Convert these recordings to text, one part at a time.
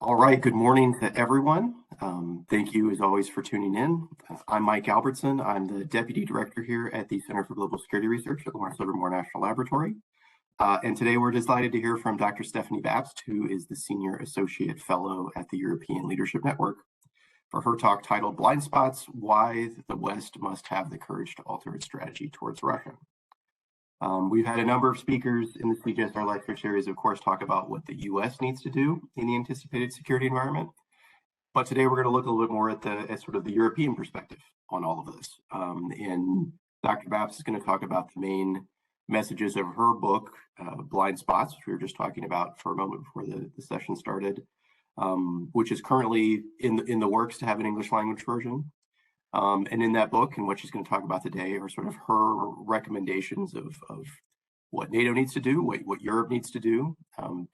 All right, good morning to everyone. Thank you as always for tuning in. I'm Mike Albertson. I'm the Deputy Director here at the Center for Global Security Research at Lawrence Livermore National Laboratory. And today we're delighted to hear from Dr. Stefanie Babst, who is the Senior Associate Fellow at the European Leadership Network, for her talk titled Blind Spots, Why the West Must Have the Courage to Alter its Strategy Towards Russia. We've had a number of speakers in the CGSR lecture series, of course, talk about what the U.S. needs to do in the anticipated security environment. But today we're going to look a little bit more at sort of the European perspective on all of this. And Dr. Babst is going to talk about the main messages of her book, Blind Spots, which we were just talking about for a moment before the session started, which is currently in the works to have an English language version. And in that book, and what she's going to talk about today, are sort of her recommendations of what NATO needs to do, what Europe needs to do,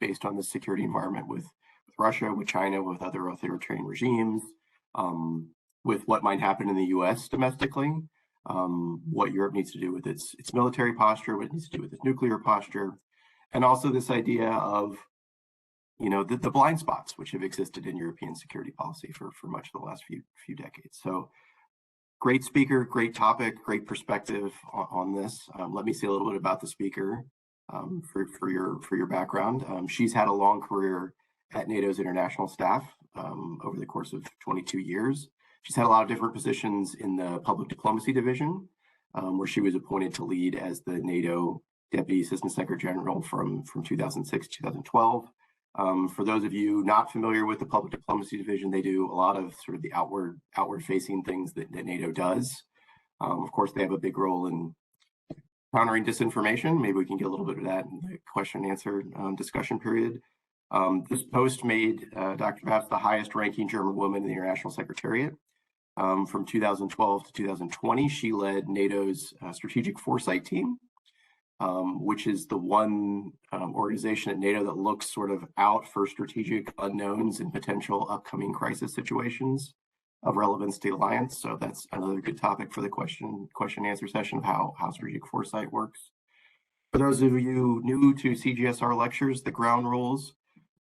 based on the security environment with Russia, with China, with other authoritarian regimes, with what might happen in the U.S. domestically, what Europe needs to do with its military posture, what it needs to do with its nuclear posture, and also this idea of the blind spots which have existed in European security policy for much of the last few decades. So. Great speaker, great topic, great perspective on this. Let me say a little bit about the speaker for your background. She's had a long career at NATO's international staff over the course of 22 years. She's had a lot of different positions in the public diplomacy division, where she was appointed to lead as the NATO Deputy Assistant Secretary General from 2006 to 2012. For those of you not familiar with the public diplomacy division, they do a lot of sort of the outward facing things that NATO does. Of course, they have a big role in countering disinformation. Maybe we can get a little bit of that in the question and answer discussion period. This post made Dr. Babst the highest ranking German woman in the International Secretariat. From 2012 to 2020, she led NATO's strategic foresight team, which is the one organization at NATO that looks sort of out for strategic unknowns and potential upcoming crisis situations of relevance to the alliance. So that's another good topic for the question and answer session of how strategic foresight works. For those of you new to CGSR lectures, the ground rules,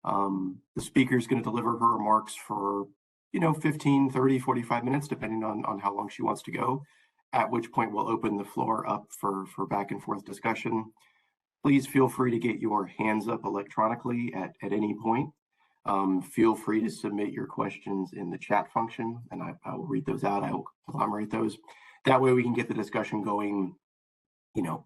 the speaker is going to deliver her remarks for 15, 30, 45 minutes, depending on how long she wants to go, at which point we'll open the floor up for back and forth discussion. Please feel free to get your hands up electronically at any point. Feel free to submit your questions in the chat function, and I will read those out. I will collaborate those. That way we can get the discussion going,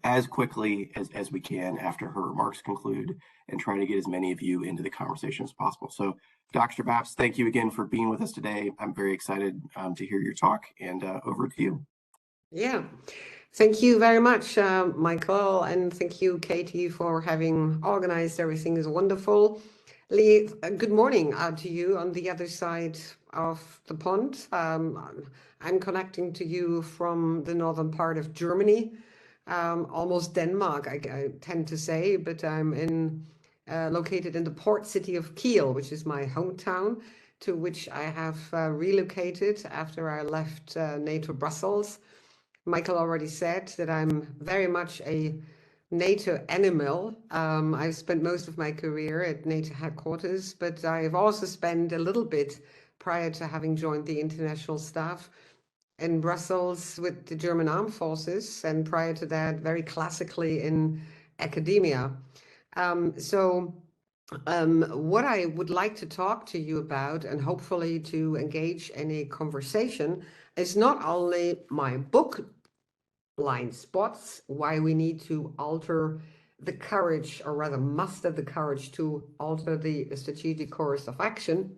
as quickly as we can after her remarks conclude, and trying to get as many of you into the conversation as possible. So, Dr. Babst, thank you again for being with us today. I'm very excited to hear your talk, and over to you. Yeah, thank you very much, Michael, and thank you, Katie, for having organized everything. Is wonderful. Lee, good morning to you on the other side of the pond. I'm connecting to you from the northern part of Germany, almost Denmark, I tend to say, but I'm located in the port city of Kiel, which is my hometown, to which I have relocated after I left NATO Brussels. Michael already said that I'm very much a NATO animal. I've spent most of my career at NATO headquarters, but I've also spent a little bit prior to having joined the international staff in Brussels with the German Armed Forces, and prior to that, very classically in academia. What I would like to talk to you about, and hopefully to engage in a conversation, is not only my book, Blind Spots, why we need to alter the courage, or rather muster the courage to alter the strategic course of action,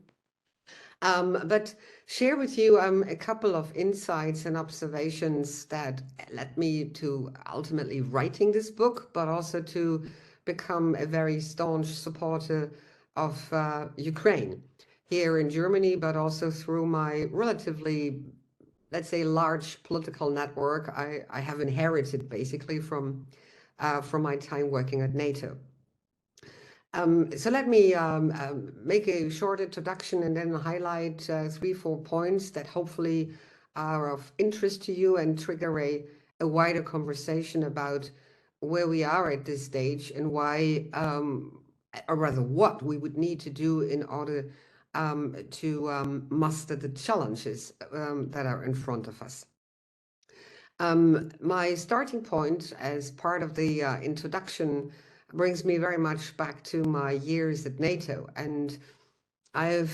but share with you a couple of insights and observations that led me to ultimately writing this book, but also to become a very staunch supporter of Ukraine here in Germany, but also through my relatively, let's say, large political network I have inherited basically from my time working at NATO. So let me make a short introduction and then highlight 3-4 points that hopefully are of interest to you and trigger a wider conversation about where we are at this stage and why, or rather what we would need to do in order to muster the challenges that are in front of us. My starting point as part of the introduction brings me very much back to my years at NATO. And I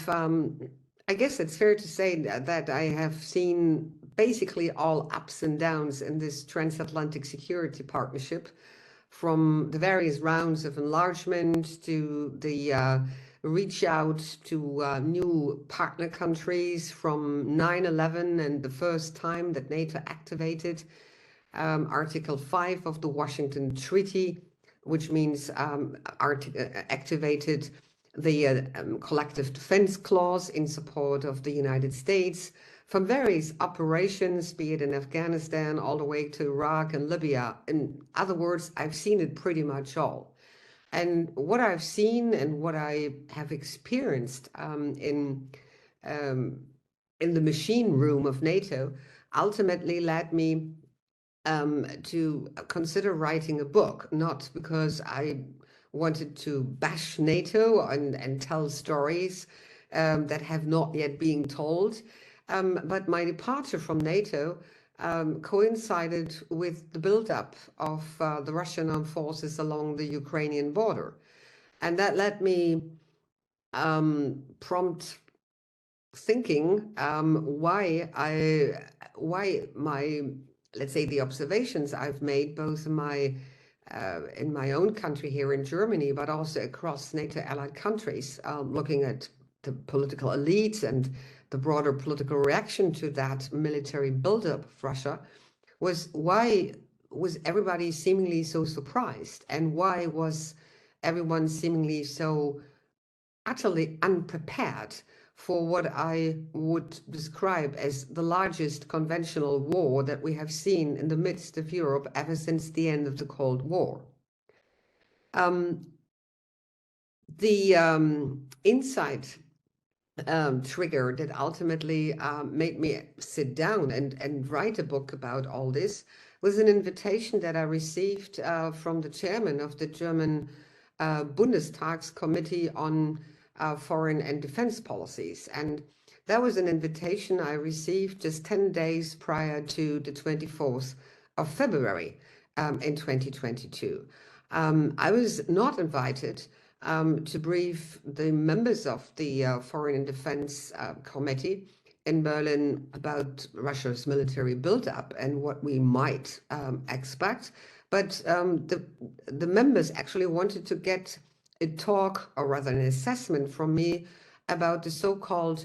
guess it's fair to say that I have seen basically all ups and downs in this transatlantic security partnership, from the various rounds of enlargement to the reach out to new partner countries, from 9/11 and the first time that NATO activated Article 5 of the Washington Treaty, which means activated the collective defense clause in support of the United States, from various operations, be it in Afghanistan all the way to Iraq and Libya. In other words, I've seen it pretty much all. And what I've seen and what I have experienced in the machine room of NATO ultimately led me to consider writing a book, not because I wanted to bash NATO and tell stories that have not yet been told, but my departure from NATO coincided with the buildup of the Russian armed forces along the Ukrainian border. And that led me prompt thinking why my, let's say, the observations I've made both in my own country here in Germany, but also across NATO allied countries, looking at the political elites and the broader political reaction to that military buildup of Russia, was why was everybody seemingly so surprised, and why was everyone seemingly so utterly unprepared for what I would describe as the largest conventional war that we have seen in the midst of Europe ever since the end of the Cold War. The insight trigger that ultimately made me sit down and write a book about all this was an invitation that I received from the chairman of the German Bundestag's Committee on Foreign and Defense Policies. And that was an invitation I received just 10 days prior to the 24th of February in 2022. I was not invited to brief the members of the Foreign and Defense Committee in Berlin about Russia's military buildup and what we might expect. But the members actually wanted to get a talk, or rather an assessment from me, about the so-called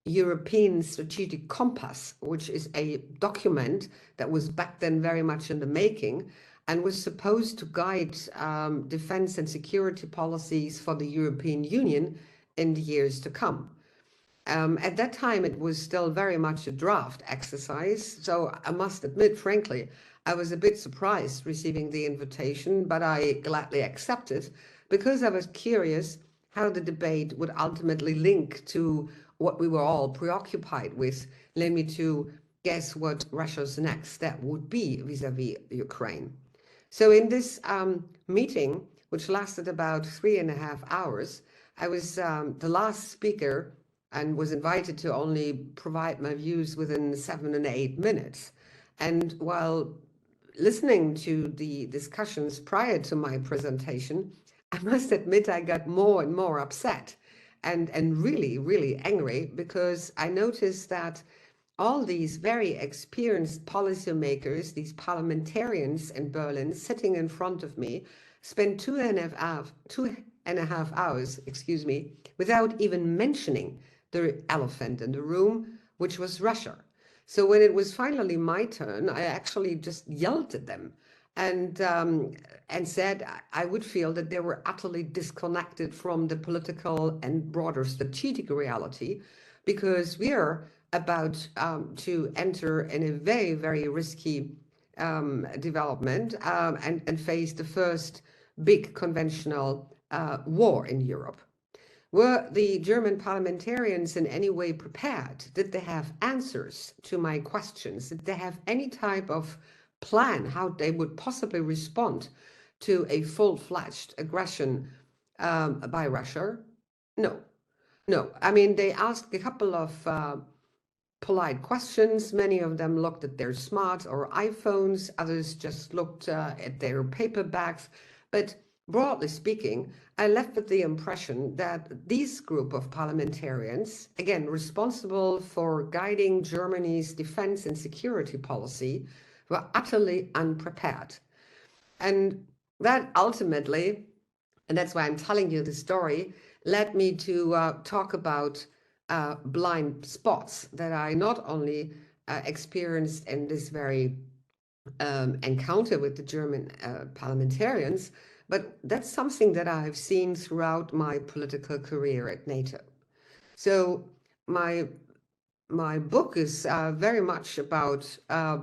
European Strategic Compass, which is a document that was back then very much in the making and was supposed to guide defense and security policies for the European Union in the years to come. At that time, it was still very much a draft exercise, so I must admit, frankly, I was a bit surprised receiving the invitation, but I gladly accepted because I was curious how the debate would ultimately link to what we were all preoccupied with, namely to guess what Russia's next step would be vis-a-vis Ukraine. So in this meeting, which lasted about 3.5 hours, I was the last speaker and was invited to only provide my views within 7 and 8 minutes. And while listening to the discussions prior to my presentation, I must admit I got more and more upset and really, really angry, because I noticed that all these very experienced policymakers, these parliamentarians in Berlin sitting in front of me, spent 2.5 hours, without even mentioning the elephant in the room, which was Russia. So when it was finally my turn, I actually just yelled at them and said I would feel that they were utterly disconnected from the political and broader strategic reality, because we are about to enter in a very, very risky development and face the first big conventional war in Europe. Were the German parliamentarians in any way prepared? Did they have answers to my questions? Did they have any type of plan how they would possibly respond to a full-fledged aggression by Russia? No. No, I mean, they asked a couple of polite questions. Many of them looked at their smart or iPhones, others just looked at their paper bags. But broadly speaking, I left with the impression that this group of parliamentarians, again, responsible for guiding Germany's defense and security policy, were utterly unprepared. And that ultimately, and that's why I'm telling you the story, led me to talk about blind spots that I not only experienced in this very encounter with the German parliamentarians, but that's something that I've seen throughout my political career at NATO. So my my book is very much about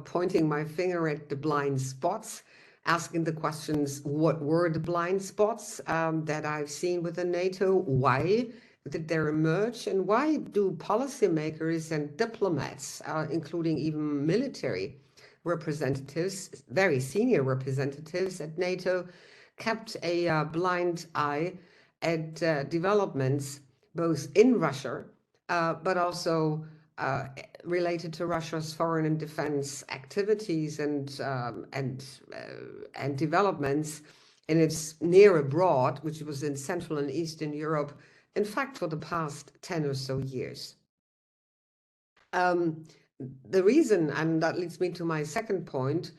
pointing my finger at the blind spots, asking the questions, what were the blind spots that I've seen within NATO? Why did they emerge? And why do policymakers and diplomats, including even military representatives, very senior representatives at NATO, kept a blind eye at developments both in Russia, but also related to Russia's foreign and defense activities and developments in its near abroad, which was in Central and Eastern Europe, in fact, for the past 10 or so years. The reason, and that leads me to my second point,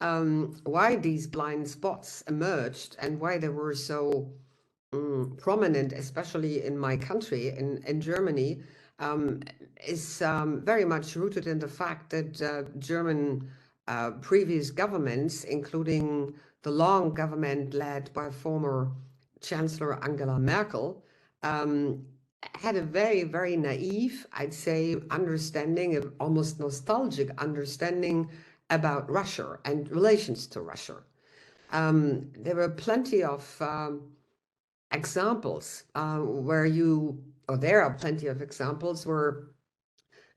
why these blind spots emerged and why they were so prominent, especially in my country, in Germany, is very much rooted in the fact that German previous governments, including the long government led by former Chancellor Angela Merkel, had a very, very naive, I'd say, understanding, of almost nostalgic understanding about Russia and relations to Russia. There were plenty of examples there are plenty of examples where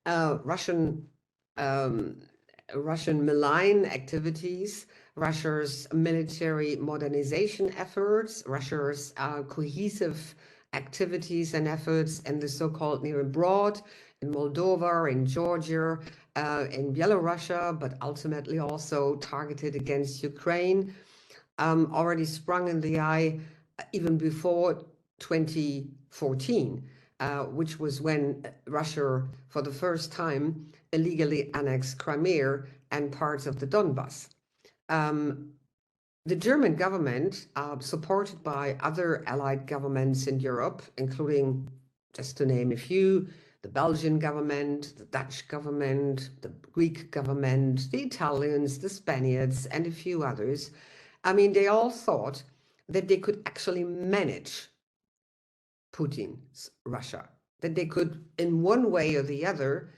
Russian malign activities, Russia's military modernization efforts, Russia's cohesive activities and efforts in the so-called near abroad, in Moldova, in Georgia, in Belarus, but ultimately also targeted against Ukraine, already sprung in the eye even before 2014, which was when Russia, for the first time, illegally annexed Crimea and parts of the Donbass. The German government, supported by other allied governments in Europe, including, just to name a few, the Belgian government, the Dutch government, the Greek government, the Italians, the Spaniards, and a few others, I mean, they all thought that they could actually manage Putin's Russia, that they could, in one way or the other,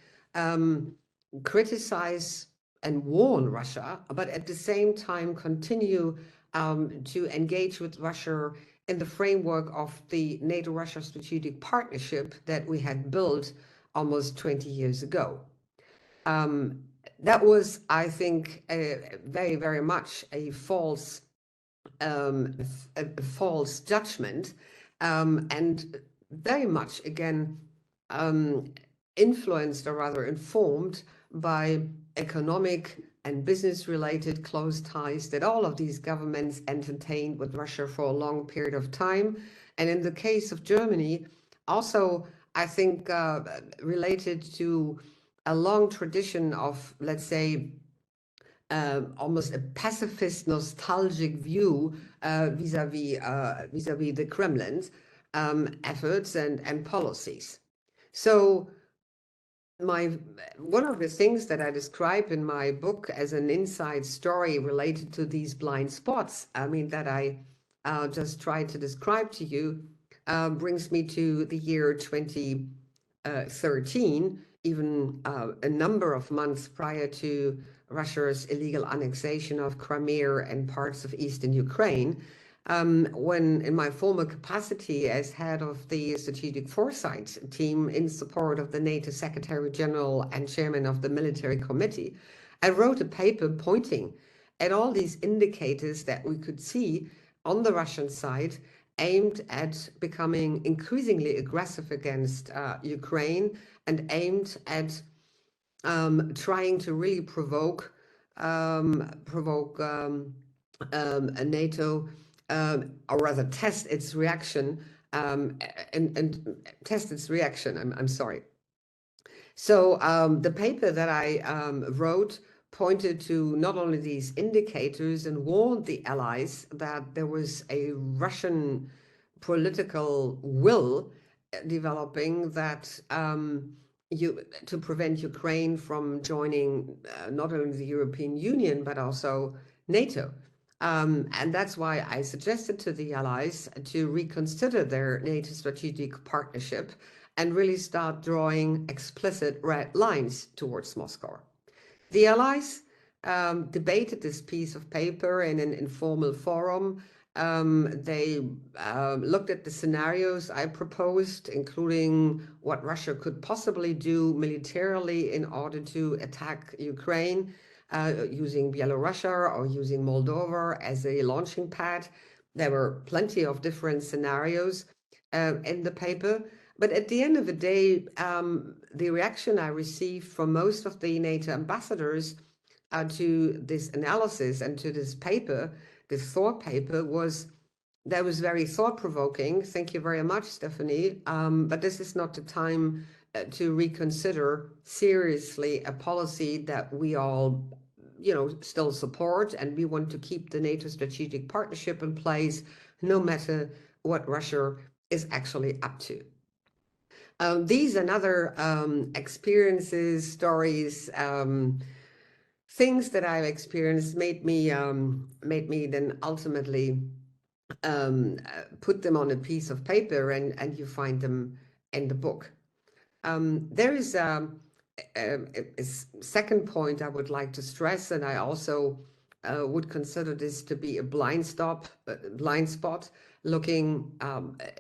criticize and warn Russia, but at the same time continue to engage with Russia in the framework of the NATO-Russia strategic partnership that we had built almost 20 years ago. That was, I think, very, very much a false judgment, and very much, again, influenced, or rather informed, by economic and business-related close ties that all of these governments entertained with Russia for a long period of time. And in the case of Germany, also, I think, related to a long tradition of, let's say, almost a pacifist, nostalgic view vis-a-vis the Kremlin's efforts and policies. So one of the things that I describe in my book as an inside story related to these blind spots, I mean, that I just tried to describe to you, brings me to the year 2013, even a number of months prior to Russia's illegal annexation of Crimea and parts of eastern Ukraine, when, in my former capacity as head of the strategic foresight team in support of the NATO Secretary General and chairman of the military committee, I wrote a paper pointing at all these indicators that we could see on the Russian side aimed at becoming increasingly aggressive against Ukraine and aimed at trying to really provoke a NATO, or rather test its reaction, and test its reaction. I'm sorry. So the paper that I wrote pointed to not only these indicators and warned the allies that there was a Russian political will developing that to prevent Ukraine from joining not only the European Union but also NATO. And that's why I suggested to the allies to reconsider their NATO strategic partnership and really start drawing explicit red lines towards Moscow. The allies debated this piece of paper in an informal forum. They looked at the scenarios I proposed, including what Russia could possibly do militarily in order to attack Ukraine, using Belarus or using Moldova as a launching pad. There were plenty of different scenarios in the paper. But at the end of the day, the reaction I received from most of the NATO ambassadors to this analysis and to this paper, this thought paper, was very thought-provoking. Thank you very much, Stefanie. But this is not the time to reconsider seriously a policy that we all, still support, and we want to keep the NATO strategic partnership in place, no matter what Russia is actually up to. These and other experiences, stories, things that I've experienced made me then ultimately put them on a piece of paper, and you find them in the book. There is a second point I would like to stress, and I also would consider this to be a blind spot, looking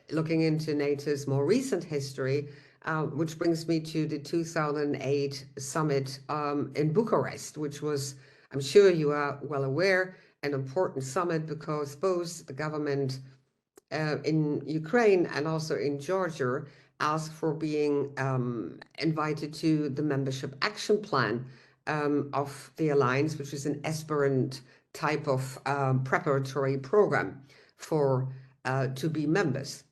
into NATO's more recent history, which brings me to the 2008 summit in Bucharest, which was, I'm sure you are well aware, an important summit because both the government in Ukraine and also in Georgia asked for being invited to the membership action plan of the alliance, which is an aspirant type of preparatory program for to be members.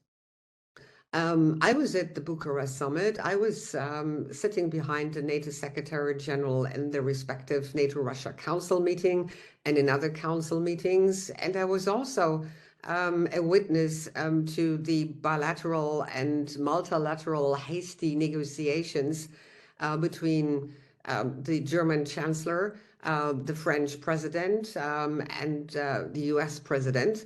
I was at the Bucharest summit. I was sitting behind the NATO Secretary General in the respective NATO-Russia Council meeting and in other council meetings. And I was also a witness to the bilateral and multilateral hasty negotiations between the German Chancellor, the French President, and the US President,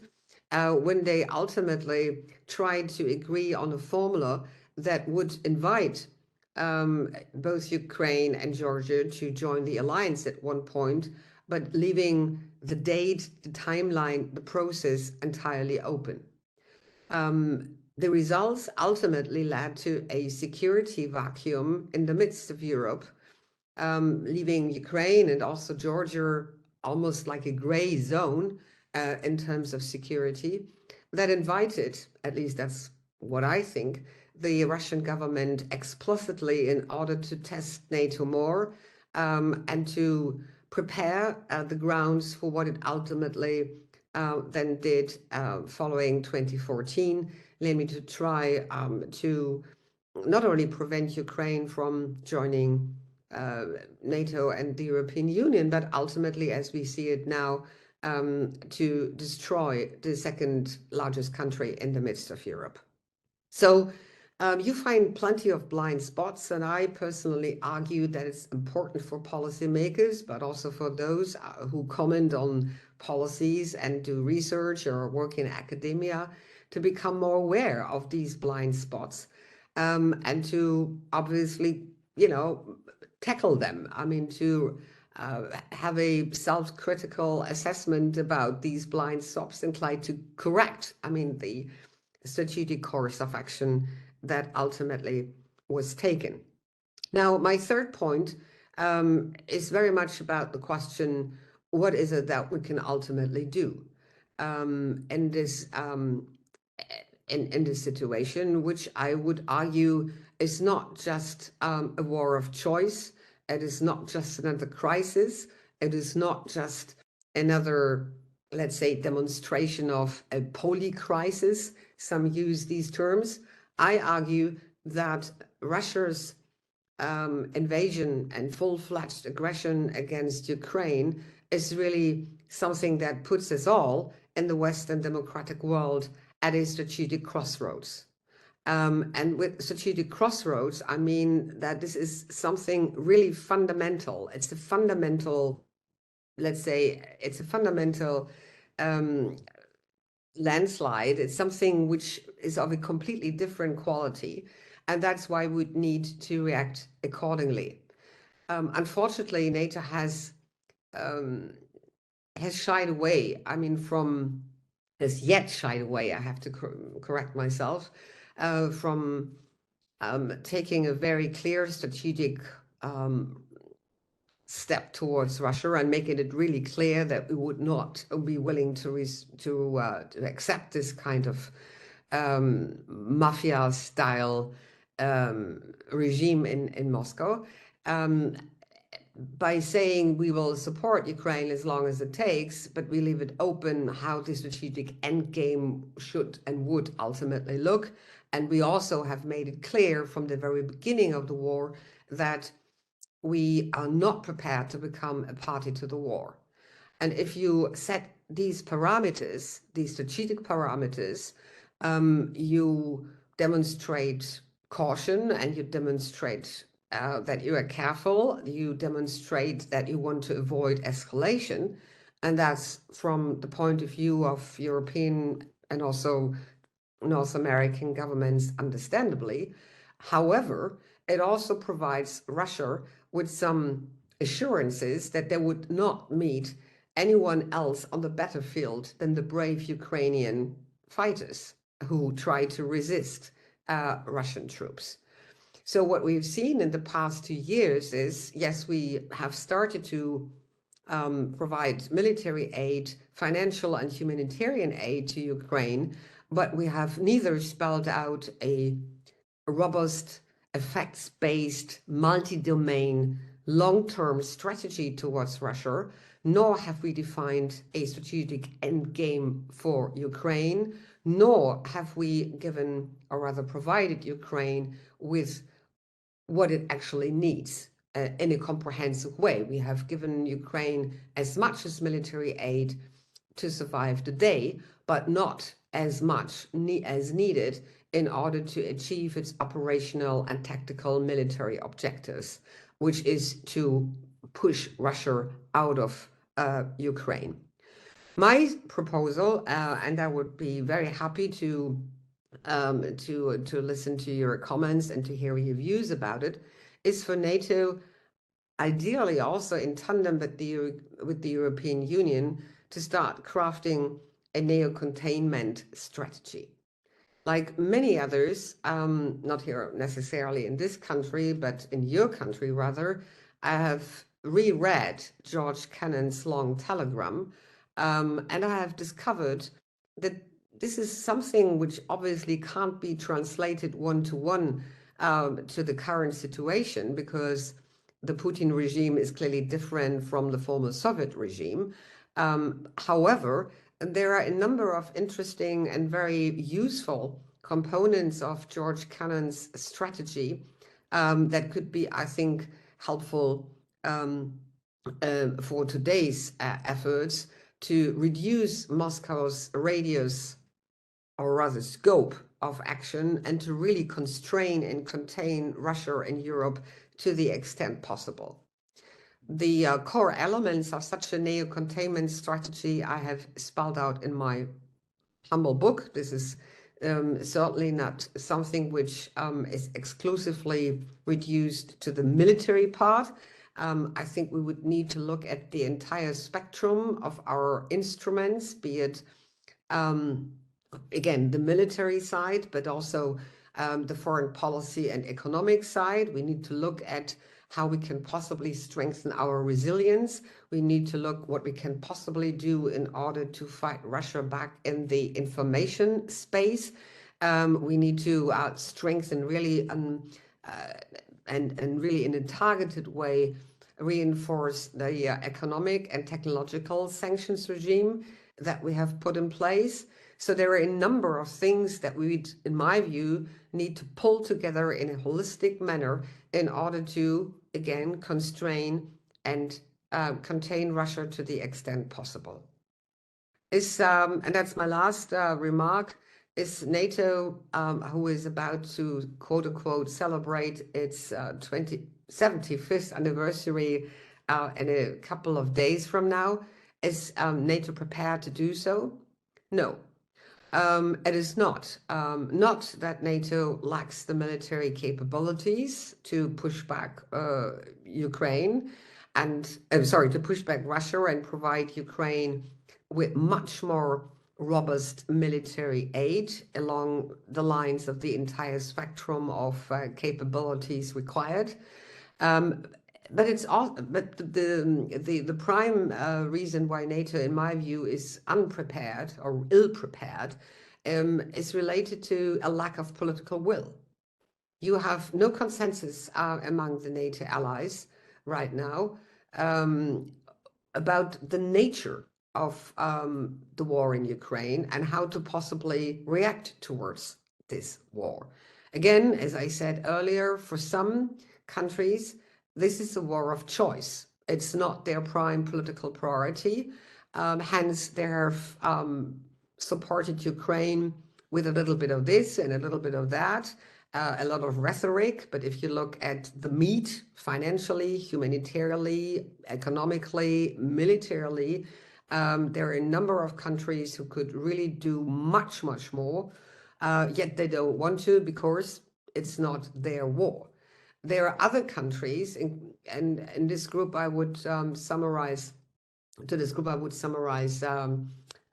when they ultimately tried to agree on a formula that would invite both Ukraine and Georgia to join the alliance at one point, but leaving the date, the timeline, the process entirely open. The results ultimately led to a security vacuum in the midst of Europe, leaving Ukraine and also Georgia almost like a gray zone in terms of security, that invited, at least that's what I think, the Russian government explicitly in order to test NATO more and to prepare the grounds for what it ultimately then did following 2014, namely to try to not only prevent Ukraine from joining NATO and the European Union, but ultimately, as we see it now, to destroy the second largest country in the midst of Europe. So you find plenty of blind spots, and I personally argue that it's important for policymakers, but also for those who comment on policies and do research or work in academia, to become more aware of these blind spots and to obviously, tackle them. I mean, to have a self-critical assessment about these blind spots and try to correct, the strategic course of action that ultimately was taken. Now, my third point is very much about the question, what is it that we can ultimately do? And this in this situation, which I would argue is not just a war of choice. It is not just another crisis. It is not just another, let's say, demonstration of a poly-crisis. Some use these terms. I argue that Russia's invasion and full-fledged aggression against Ukraine is really something that puts us all in the Western democratic world at a strategic crossroads. And with strategic crossroads, I mean that this is something really fundamental. It's a fundamental, let's say, it's a fundamental landslide. It's something which is of a completely different quality. And that's why we need to react accordingly. Unfortunately, NATO has shied away. I mean, has yet shied away, I have to correct myself, from taking a very clear strategic step towards Russia and making it really clear that we would not be willing to accept this kind of mafia-style regime in Moscow. By saying we will support Ukraine as long as it takes, but we leave it open how the strategic endgame should and would ultimately look. And we also have made it clear from the very beginning of the war that we are not prepared to become a party to the war. And if you set these parameters, these strategic parameters, you demonstrate caution and you demonstrate that you are careful, you demonstrate that you want to avoid escalation. And that's from the point of view of European and also North American governments, understandably. However, it also provides Russia with some assurances that they would not meet anyone else on the battlefield than the brave Ukrainian fighters who try to resist Russian troops. So what we've seen in the past 2 years is, yes, we have started to provide military aid, financial and humanitarian aid to Ukraine, but we have neither spelled out a robust, effects-based, multi-domain, long-term strategy towards Russia, nor have we defined a strategic endgame for Ukraine, nor have we given, or rather provided Ukraine with what it actually needs in a comprehensive way. We have given Ukraine as much as military aid to survive the day, but not as much as needed in order to achieve its operational and tactical military objectives, which is to push Russia out of Ukraine. My proposal, and I would be very happy to listen to your comments and to hear your views about it, is for NATO, ideally also in tandem with the European Union, to start crafting a neo-containment strategy. Like many others, not here necessarily in this country, but in your country rather, I have reread George Kennan's long telegram, and I have discovered that this is something which obviously can't be translated one-to-one to the current situation, because the Putin regime is clearly different from the former Soviet regime. However, there are a number of interesting and very useful components of George Kennan's strategy that could be, I think, helpful for today's efforts to reduce Moscow's radius, or rather scope, of action, and to really constrain and contain Russia and Europe to the extent possible. The core elements of such a neo-containment strategy I have spelled out in my humble book. This is certainly not something which is exclusively reduced to the military part. I think we would need to look at the entire spectrum of our instruments, be it, again, the military side, but also the foreign policy and economic side. We need to look at how we can possibly strengthen our resilience. We need to look what we can possibly do in order to fight Russia back in the information space. We need to strengthen really and really in a targeted way reinforce the economic and technological sanctions regime that we have put in place. So there are a number of things that we, in my view, need to pull together in a holistic manner in order to, again, constrain and contain Russia to the extent possible. And that's my last remark, is NATO, who is about to, quote unquote, celebrate its 75th anniversary in a couple of days from now. Is NATO prepared to do so? No. It is not. Not that NATO lacks the military capabilities to push back Ukraine and, to push back Russia and provide Ukraine with much more robust military aid along the lines of the entire spectrum of capabilities required. But it's all. But the prime reason why NATO, in my view, is unprepared or ill-prepared is related to a lack of political will. You have no consensus among the NATO allies right now about the nature of the war in Ukraine and how to possibly react towards this war. Again, as I said earlier, for some countries, this is a war of choice. It's not their prime political priority. Hence, they have supported Ukraine with a little bit of this and a little bit of that, a lot of rhetoric. But if you look at the meat, financially, humanitarily, economically, militarily, there are a number of countries who could really do much, much more, yet they don't want to because it's not their war. There are other countries, and in this group I would summarize,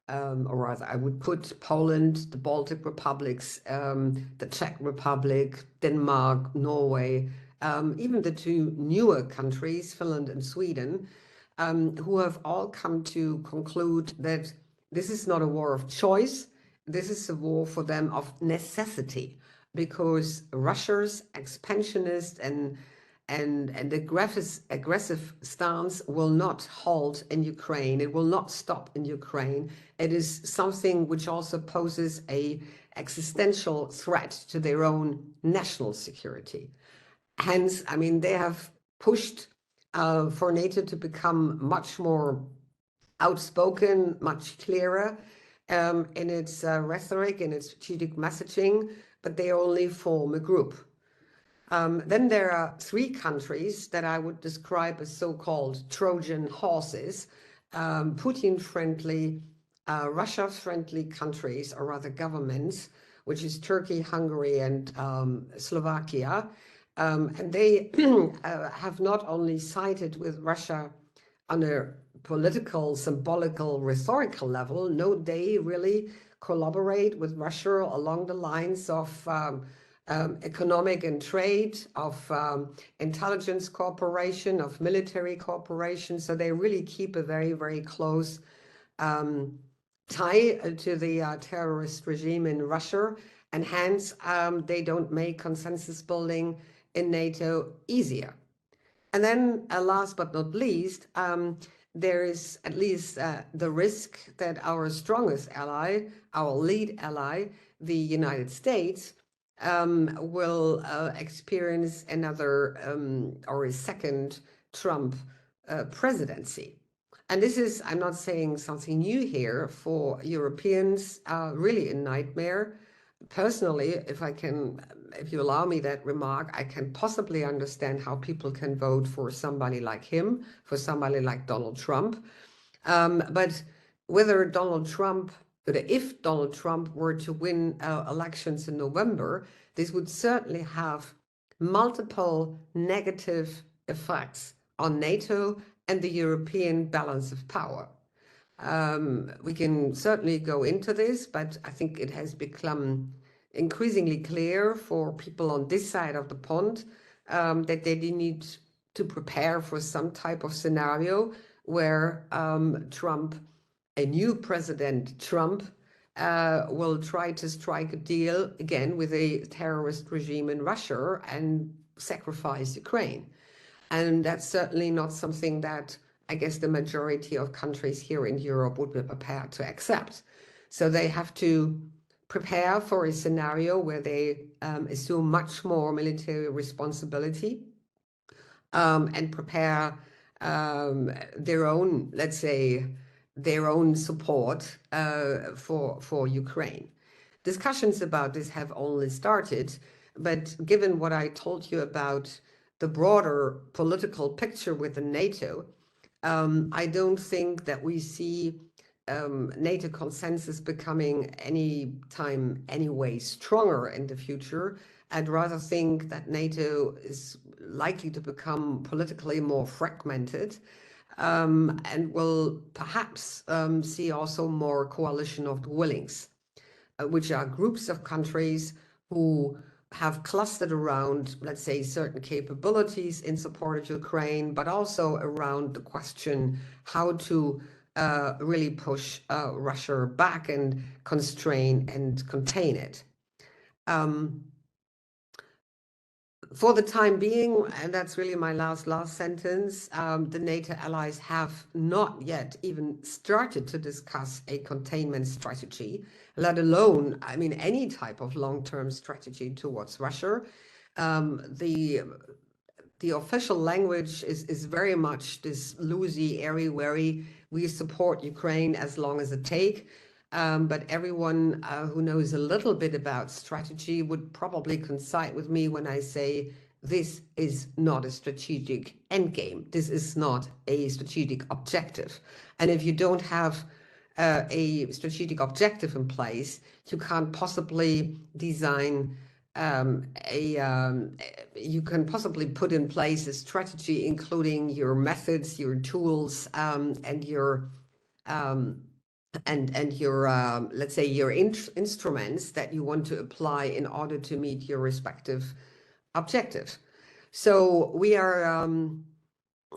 or rather, I would put Poland, the Baltic republics, the Czech Republic, Denmark, Norway, even the two newer countries, Finland and Sweden, who have all come to conclude that this is not a war of choice. This is a war for them of necessity, because Russia's expansionist and aggressive stance will not halt in Ukraine. It will not stop in Ukraine. It is something which also poses a existential threat to their own national security. Hence, I mean, they have pushed for NATO to become much more outspoken, much clearer in its rhetoric, in its strategic messaging, but they only form a group. Then there are three countries that I would describe as so-called Trojan horses, Putin-friendly, Russia-friendly countries, or rather governments, which is Turkey, Hungary, and Slovakia. And they have not only sided with Russia on a political, symbolical, rhetorical level. No, they really collaborate with Russia along the lines of economic and trade, of intelligence cooperation, of military cooperation. So they really keep a very, very close tie to the terrorist regime in Russia. And hence, they don't make consensus building in NATO easier. And then last but not least, there is at least the risk that our strongest ally, our lead ally, the United States, will experience another or a second Trump presidency. And this is, I'm not saying something new here, for Europeans, really a nightmare. Personally, if you allow me that remark, I can possibly understand how people can vote for somebody like him, for somebody like Donald Trump. But whether Donald Trump, if Donald Trump were to win elections in November, this would certainly have multiple negative effects on NATO and the European balance of power. We can certainly go into this, but I think it has become increasingly clear for people on this side of the pond that they need to prepare for some type of scenario where Trump, a new President Trump, will try to strike a deal again with a terrorist regime in Russia and sacrifice Ukraine. And that's certainly not something that I guess the majority of countries here in Europe would be prepared to accept. So they have to prepare for a scenario where they assume much more military responsibility and prepare their own, let's say, their own support for Ukraine. Discussions about this have only started, but given what I told you about the broader political picture within NATO, I don't think that we see NATO consensus becoming any time anyway stronger in the future. I'd rather think that NATO is likely to become politically more fragmented and will perhaps see also more coalition of the willings, which are groups of countries who have clustered around, let's say, certain capabilities in support of Ukraine, but also around the question how to really push Russia back and constrain and contain it. For the time being, and that's really my last sentence, the NATO allies have not yet even started to discuss a containment strategy, let alone, I mean, any type of long-term strategy towards Russia. The official language is very much this loosey, airy-wary, we support Ukraine as long as it take. But everyone who knows a little bit about strategy would probably coincide with me when I say this is not a strategic endgame. This is not a strategic objective. And if you don't have a strategic objective in place, you can't possibly design you can possibly put in place a strategy, including your methods, your tools, and your let's say your instruments that you want to apply in order to meet your respective objective. So we are,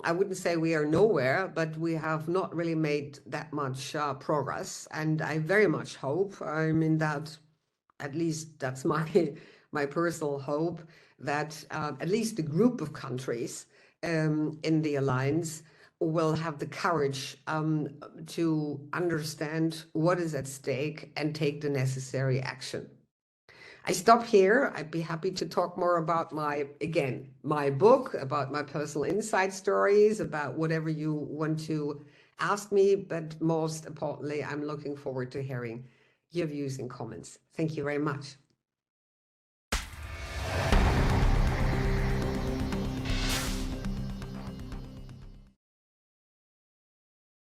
I wouldn't say we are nowhere, but we have not really made that much progress. And I very much hope, I mean, that at least that's my personal hope, that at least a group of countries in the alliance will have the courage to understand what is at stake and take the necessary action. I stop here. I'd be happy to talk more about my book, about my personal inside stories, about whatever you want to ask me. But most importantly, I'm looking forward to hearing your views and comments. Thank you very much.